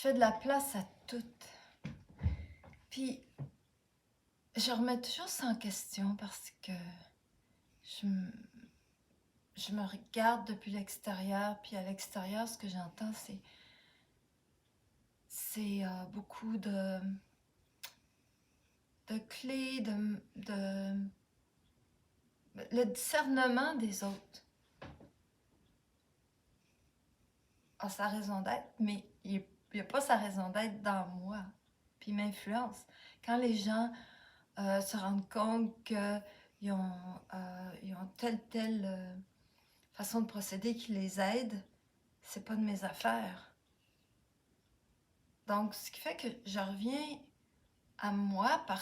fais de la place à tout. Puis, je remets toujours ça en question parce que je, m- je me regarde depuis l'extérieur, puis à l'extérieur, ce que j'entends, c'est beaucoup de clés, le discernement des autres a sa raison d'être, mais il n'y a pas sa raison d'être dans moi, puis il m'influence. Quand les gens se rendent compte ils ont telle façon de procéder qui les aide, c'est pas de mes affaires. Donc, ce qui fait que je reviens à moi par,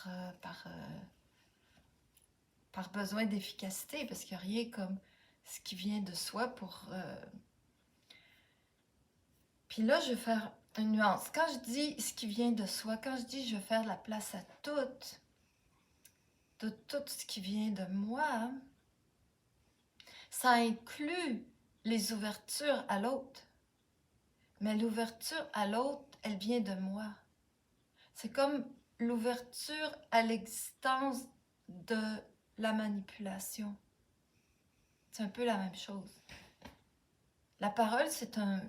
euh, par, euh, par besoin d'efficacité, parce qu'il n'y a rien comme ce qui vient de soi pour... Puis là, je vais faire une nuance. Quand je dis ce qui vient de soi, quand je dis je vais faire de la place à de tout ce qui vient de moi, ça inclut les ouvertures à l'autre. Mais l'ouverture à l'autre, elle vient de moi. C'est comme l'ouverture à l'existence de la manipulation. C'est un peu la même chose. La parole, c'est une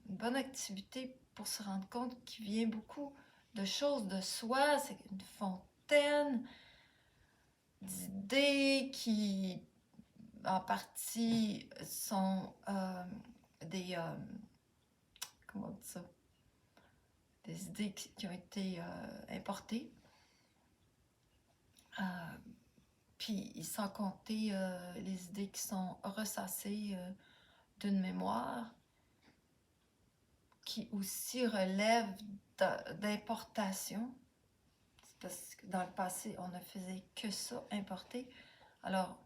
bonne activité pour se rendre compte qu'il vient beaucoup de choses de soi. C'est une fontaine d'idées qui, en partie, sont des... comment on dit ça? Des idées qui ont été importées. Euh, Puis sans compter les idées qui sont ressassées d'une mémoire, qui aussi relèvent d'importation. Parce que dans le passé, on ne faisait que ça, importer. Alors,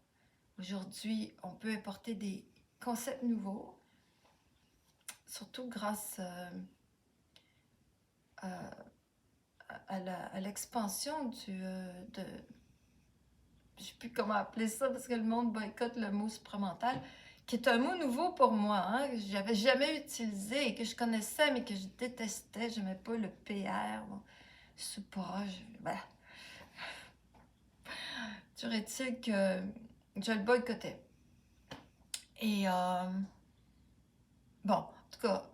aujourd'hui, on peut importer des concepts nouveaux, surtout grâce à l'expansion je ne sais plus comment appeler ça parce que le monde boycotte le mot supramental, qui est un mot nouveau pour moi, hein, que j'avais jamais utilisé, que je connaissais mais que je détestais, je n'aimais pas le PR. Bon, je sais pas, ben, toujours est-il que je le boycottais. Et bon, en tout cas,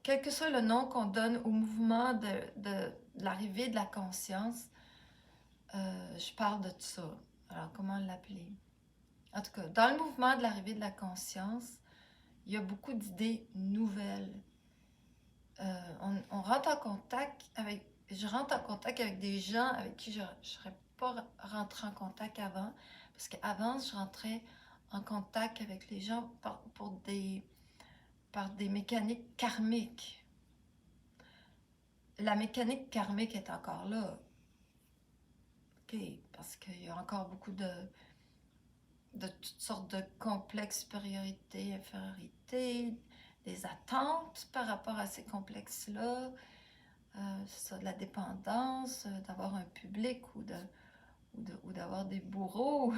quel que soit le nom qu'on donne au mouvement de l'arrivée de la conscience, je parle de tout ça. Alors, comment l'appeler? En tout cas, dans le mouvement de l'arrivée de la conscience, il y a beaucoup d'idées nouvelles. On rentre en contact avec... Je rentre en contact avec des gens avec qui je ne serais pas rentrée en contact avant. Parce qu'avant, je rentrais en contact avec les gens par des mécaniques karmiques. La mécanique karmique est encore là. Okay, parce qu'il y a encore beaucoup de toutes sortes de complexes, supériorité, infériorité, des attentes par rapport à ces complexes-là, ça, de la dépendance, d'avoir un public ou d'avoir des bourreaux.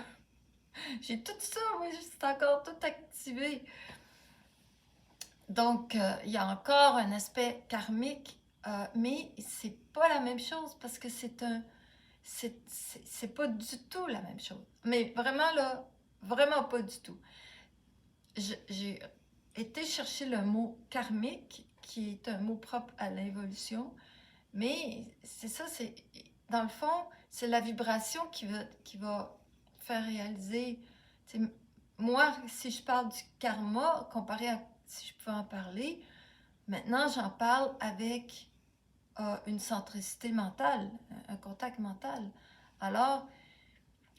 J'ai tout ça, moi, c'est encore tout activé. Donc, il y a encore un aspect karmique, mais c'est pas la même chose parce que c'est pas du tout la même chose. Mais vraiment, là, vraiment pas du tout. J'ai été chercher le mot karmique, qui est un mot propre à l'évolution, mais c'est ça, dans le fond, c'est la vibration qui va faire réaliser. Moi, si je parle du karma, comparé à si je pouvais en parler, maintenant j'en parle avec une centricité mentale, un contact mental. Alors,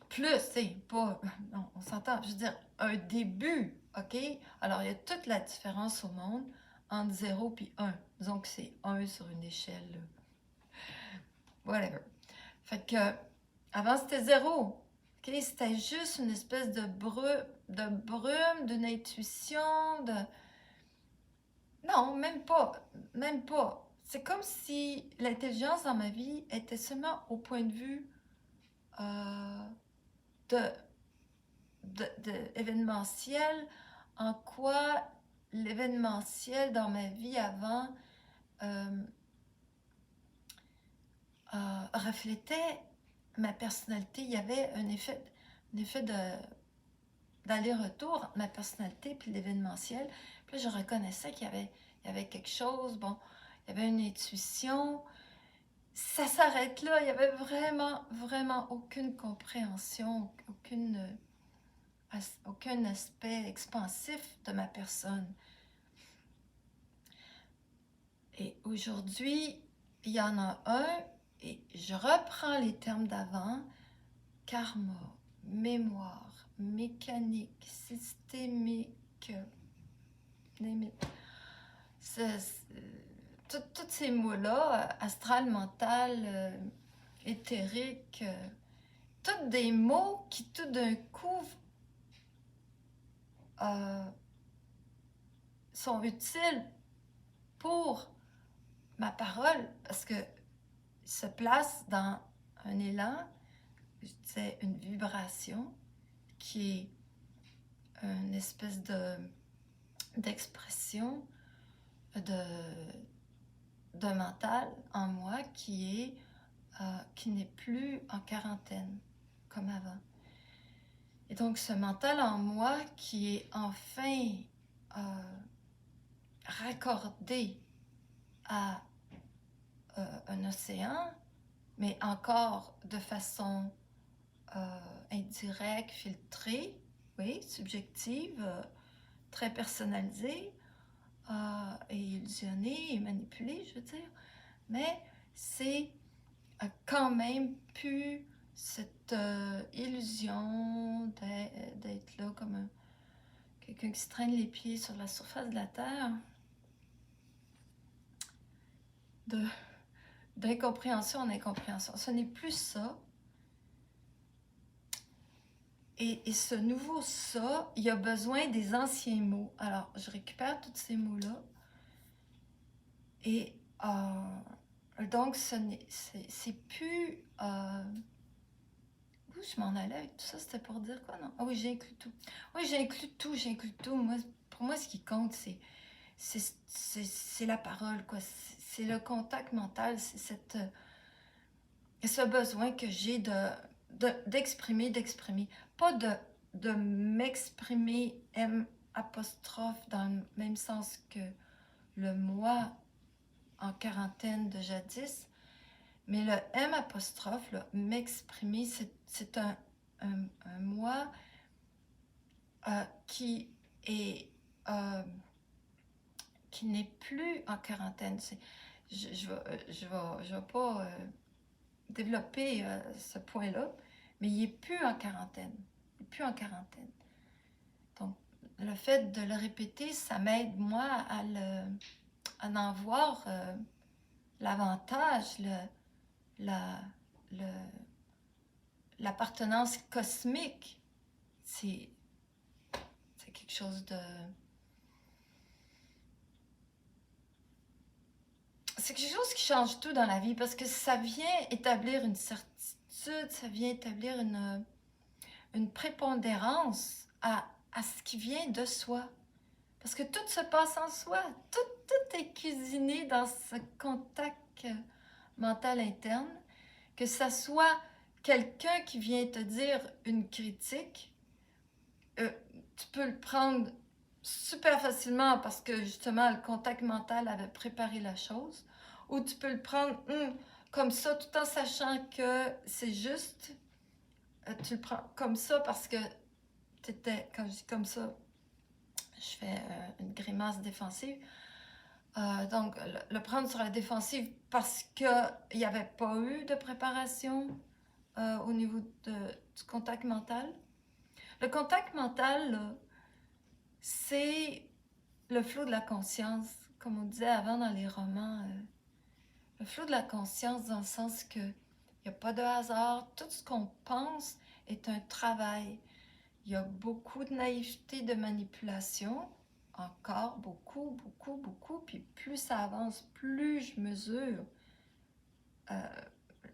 plus, c'est pas, non, on s'entend, je veux dire, un début, ok? Alors, il y a toute la différence au monde entre 0 et 1. Disons que c'est 1 sur une échelle, whatever. Fait que, avant, c'était 0. Ok? C'était juste une espèce de brume, d'une intuition, de... Non, même pas, même pas. C'est comme si l'intelligence dans ma vie était seulement au point de vue euh, de événementiel, en quoi l'événementiel dans ma vie avant reflétait ma personnalité. Il y avait un effet d'aller-retour entre ma personnalité puis l'événementiel. Puis là, je reconnaissais il y avait quelque chose, bon, il y avait une intuition. Ça s'arrête là. Il y avait vraiment aucune compréhension, aucun aspect expansif de ma personne. Et aujourd'hui, il y en a un, et je reprends les termes d'avant: karma, mémoire, mécanique, systémique, tous ces mots-là, astral, mental, éthérique, tous des mots qui tout d'un coup sont utiles pour ma parole, parce que se place dans un élan, je disais une vibration, qui est une espèce d'expression d'un mental en moi qui n'est plus en quarantaine comme avant. Et donc ce mental en moi qui est enfin raccordé à un océan, mais encore de façon indirecte, filtrée, oui, subjective, très personnalisée, et illusionnée et manipulée, je veux dire. Mais c'est quand même plus cette illusion d'être là comme quelqu'un qui se traîne les pieds sur la surface de la Terre, d'incompréhension en incompréhension. Ce n'est plus ça. Et ce nouveau ça, il a besoin des anciens mots. Alors, je récupère tous ces mots-là. Et donc, c'est plus... Où je m'en allais avec tout ça? C'était pour dire quoi, non? Ah oui, j'inclus tout. Oui, j'inclus tout. Moi, pour moi, ce qui compte, c'est la parole, quoi. C'est le contact mental, c'est ce besoin que j'ai d'exprimer. Pas de m'exprimer M apostrophe dans le même sens que le moi en quarantaine de jadis, mais le M apostrophe, là, m'exprimer, c'est un moi qui est qui n'est plus en quarantaine. Je vais pas développer ce point-là, mais il n'est plus en quarantaine. Il n'est plus en quarantaine. Donc, le fait de le répéter, ça m'aide, moi, à en voir l'avantage, l'appartenance cosmique. C'est quelque chose de... C'est quelque chose qui change tout dans la vie, parce que ça vient établir une certitude, ça vient établir une prépondérance à ce qui vient de soi. Parce que tout se passe en soi, tout est cuisiné dans ce contact mental interne, que ça soit quelqu'un qui vient te dire une critique, tu peux le prendre super facilement parce que justement le contact mental avait préparé la chose, ou tu peux le prendre comme ça tout en sachant que c'est juste, tu le prends comme ça parce que quand je dis comme ça, je fais une grimace défensive. Donc, le prendre sur la défensive parce qu'il n'y avait pas eu de préparation au niveau du contact mental. Le contact mental, c'est le flot de la conscience, comme on disait avant dans les romans. Le flot de la conscience dans le sens que il n'y a pas de hasard. Tout ce qu'on pense est un travail. Il y a beaucoup de naïveté, de manipulation. Encore beaucoup. Puis plus ça avance, plus je mesure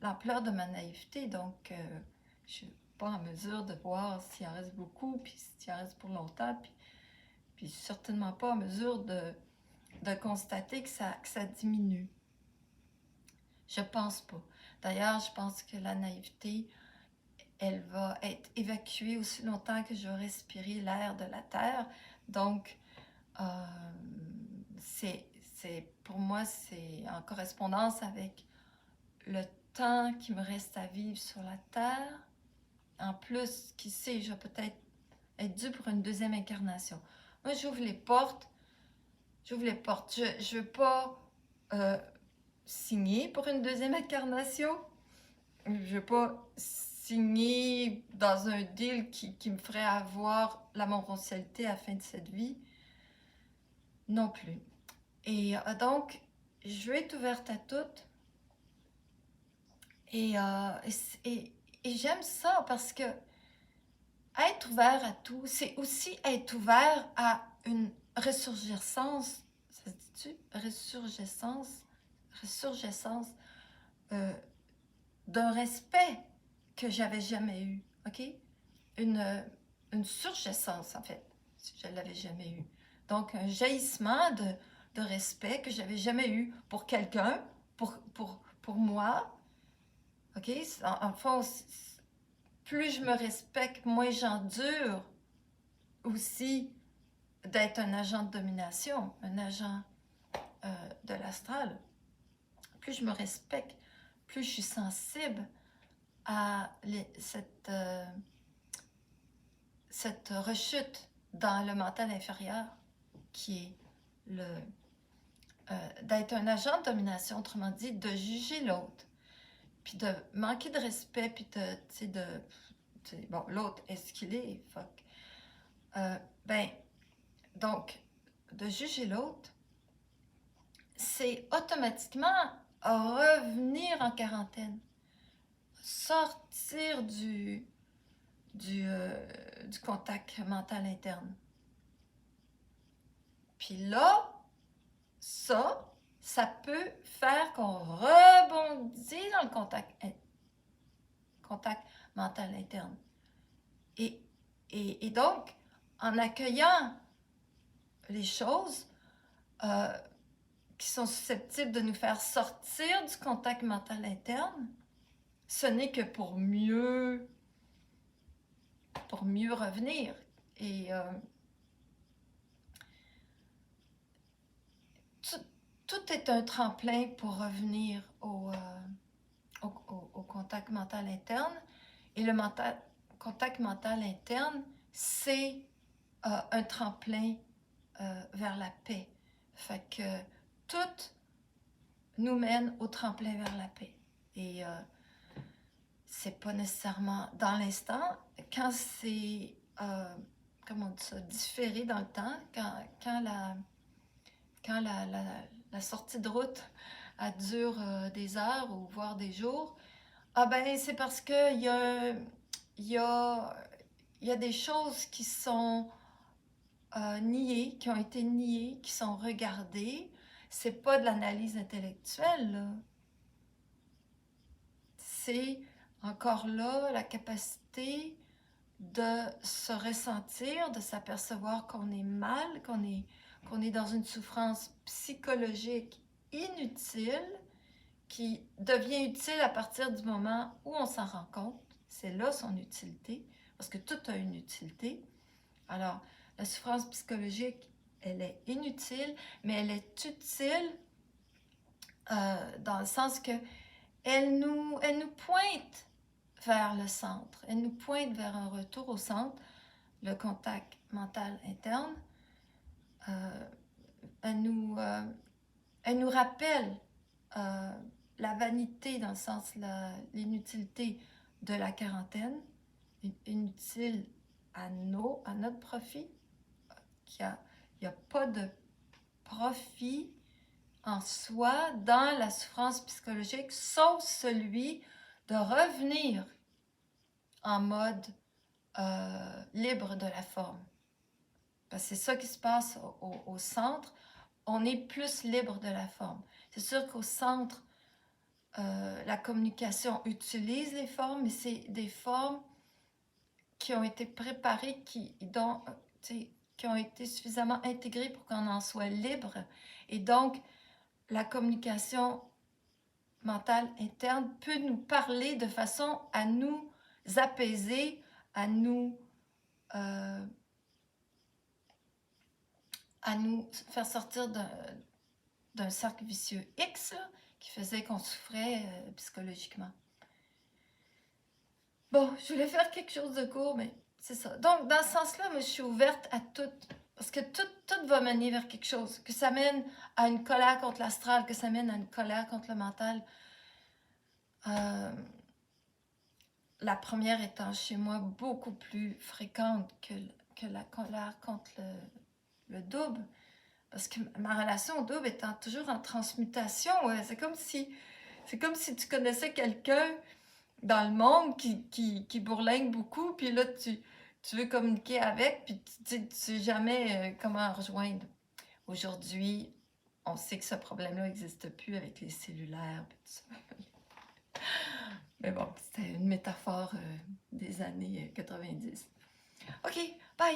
l'ampleur de ma naïveté. Donc, je ne suis pas en mesure de voir s'il en reste beaucoup, puis s'il en reste pour longtemps. Puis puis certainement pas en mesure de constater que ça diminue. Je pense pas. D'ailleurs, je pense que la naïveté, elle va être évacuée aussi longtemps que je vais respirer l'air de la Terre. Donc, pour moi, c'est en correspondance avec le temps qui me reste à vivre sur la Terre. En plus, qui sait, je vais peut-être être due pour une deuxième incarnation. Moi, j'ouvre les portes. Je ne veux pas signer pour une deuxième incarnation. Je ne veux pas signer dans un deal qui me ferait avoir la morosité à la fin de cette vie. Non plus. Et donc, je veux être ouverte à toutes. Et j'aime ça parce que être ouvert à tout, c'est aussi être ouvert à une ressurgescence. Ça se dit-tu? Ressurgescence d'un respect que j'avais jamais eu. OK? Une surgescence, en fait, si je ne l'avais jamais eu. Donc, un jaillissement de respect que j'avais jamais eu pour quelqu'un, pour moi. OK? En fond, plus je me respecte, moins j'endure aussi d'être un agent de domination, un agent de l'astral. Plus je me respecte, plus je suis sensible à cette rechute dans le mental inférieur qui est d'être un agent de domination, autrement dit, de juger l'autre, puis de manquer de respect, puis bon, l'autre, est-ce qu'il est? Fuck. Donc, de juger l'autre, c'est automatiquement revenir en quarantaine, sortir du contact mental interne. Puis là, ça peut faire qu'on rebondit dans le contact mental interne. Et donc, en accueillant les choses qui sont susceptibles de nous faire sortir du contact mental interne, ce n'est que pour mieux revenir. Et tout est un tremplin pour revenir au contact mental interne. Et le contact mental interne, c'est un tremplin vers la paix. Fait que tout nous mène au tremplin vers la paix. Et c'est pas nécessairement dans l'instant. Quand c'est, comment on dit ça, différé dans le temps, quand la sortie de route elle dure des heures ou voire des jours, ah ben c'est parce que il y a des choses qui sont niées, qui ont été niées, qui sont regardées. C'est pas de l'analyse intellectuelle, là. C'est encore là la capacité de se ressentir, de s'apercevoir qu'on est mal, qu'on est dans une souffrance psychologique inutile, qui devient utile à partir du moment où on s'en rend compte. C'est là son utilité, parce que tout a une utilité. Alors, la souffrance psychologique, elle est inutile, mais elle est utile dans le sens que elle nous pointe vers le centre. Elle nous pointe vers un retour au centre, le contact mental interne. Elle nous rappelle la vanité, dans le sens l'inutilité de la quarantaine, inutile à notre profit. Il n'y a pas de profit en soi dans la souffrance psychologique, sauf celui de revenir en mode libre de la forme. Parce que c'est ça qui se passe au centre. On est plus libre de la forme. C'est sûr qu'au centre, la communication utilise les formes, mais c'est des formes qui ont été préparées, qui ont été suffisamment intégrés pour qu'on en soit libre. Et donc, la communication mentale interne peut nous parler de façon à nous apaiser, à nous faire sortir d'un cercle vicieux X là, qui faisait qu'on souffrait psychologiquement. Bon, je voulais faire quelque chose de court, mais c'est ça. Donc, dans ce sens-là, moi, je suis ouverte à tout. Parce que tout va mener vers quelque chose. Que ça mène à une colère contre l'astral, que ça mène à une colère contre le mental. La première étant chez moi beaucoup plus fréquente que la colère contre le double. Parce que ma relation au double étant toujours en transmutation, ouais, c'est comme si tu connaissais quelqu'un dans le monde qui bourlingue beaucoup, puis là, tu veux communiquer avec, puis tu sais jamais comment rejoindre. Aujourd'hui, on sait que ce problème-là n'existe plus avec les cellulaires, puis tout ça. Mais bon, c'était une métaphore des années 90. OK, bye!